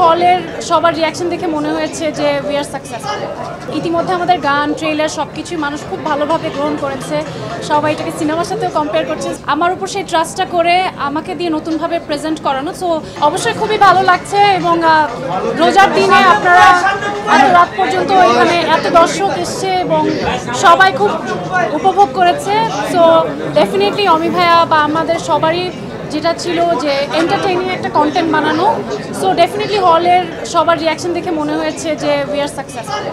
হলের সবার রিয়াকশন দেখে মনে হয়েছে যে উই আর সাকসেসফুল। ইতিমধ্যে আমাদের গান ট্রেলার সব কিছুই মানুষ খুব ভালোভাবে গ্রহণ করেছে, সবাই এটাকে সিনেমার সাথেও কম্পেয়ার করছে। আমার উপর সেই ট্রাস্টটা করে আমাকে দিয়ে নতুনভাবে প্রেজেন্ট করানো, সো অবশ্যই খুবই ভালো লাগছে। এবং রোজার দিনে আপনারা এত রাত পর্যন্ত এখানে এত দর্শক এসছে এবং সবাই খুব উপভোগ করেছে। সো ডেফিনেটলি অমি ভাইয়া বা আমাদের সবারই যেটা ছিল যে এন্টারটেইনিং একটা কন্টেন্ট বানানো, সো ডেফিনেটলি হলের সবার রিয়াকশন দেখে মনে হয়েছে যে we are successful.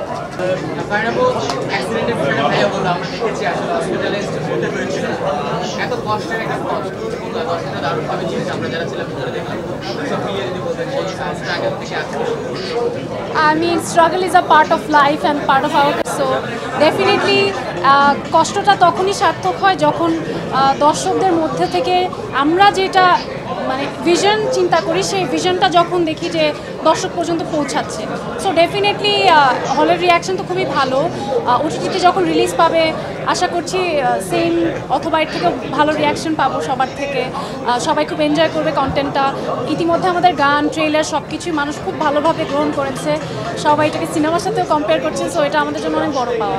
I mean, struggle is a part of life and part of our, so definitely কষ্টটা তখনই সার্থক হয় যখন দর্শকদের মধ্যে থেকে আমরা যেটা মানে ভিশন চিন্তা করি, সেই ভিশনটা যখন দেখি যে দর্শক পর্যন্ত পৌঁছাচ্ছে। সো ডেফিনেটলি হলের রিয়াকশন তো খুবই ভালো। ওটিটিতে যখন রিলিজ পাবে আশা করছি সেম অথবা এর থেকেও ভালো রিয়াকশন পাবো সবার থেকে। সবাই খুব এনজয় করবে কন্টেন্টটা। ইতিমধ্যে আমাদের গান ট্রেলার সব কিছুই মানুষ খুব ভালোভাবে গ্রহণ করেছে, সবাই এটাকে সিনেমার সাথেও কম্পেয়ার করছে, সো এটা আমাদের জন্য অনেক বড় পাওয়া।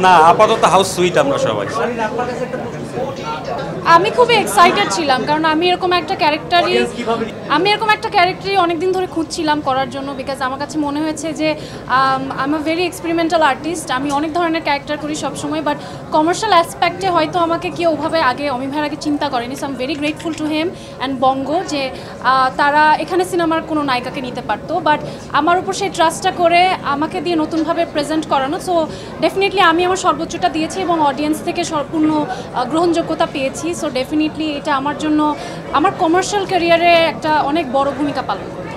না, আপাতত হাউস সুইট আমরা সবাই। আমি খুবই এক্সাইটেড ছিলাম, কারণ আমি এরকম একটা ক্যারেক্টারই অনেকদিন ধরে খুঁজছিলাম করার জন্য, বিকজ আমার কাছে মনে হয়েছে যে আমি ভেরি এক্সপেরিমেন্টাল আর্টিস্ট। আমি অনেক ধরনের ক্যারেক্টার করি সবসময়, বাট কমার্শিয়াল অ্যাসপেক্টে হয়তো আমাকে কেউ ওভাবে আগে অমি ভাইয়ের আগে চিন্তা করেনি। So I am very grateful to them and বঙ্গ যে তারা এখানে সিনেমার কোনো নায়িকাকে নিতে পারতো, বাট আমার উপর সেই ট্রাস্টটা করে আমাকে দিয়ে নতুনভাবে প্রেজেন্ট করানো। সো ডেফিনেটলি আমি আমার সর্বোচ্চটা দিয়েছি এবং অডিয়েন্স থেকে সম্পূর্ণ গ্রহণযোগ্যতা পেয়েছি। সো ডেফিনেটলি এটা আমার জন্য আমার কমার্শিয়াল ক্যারিয়ারে একটা অনেক বড় ভূমিকা পালন করে।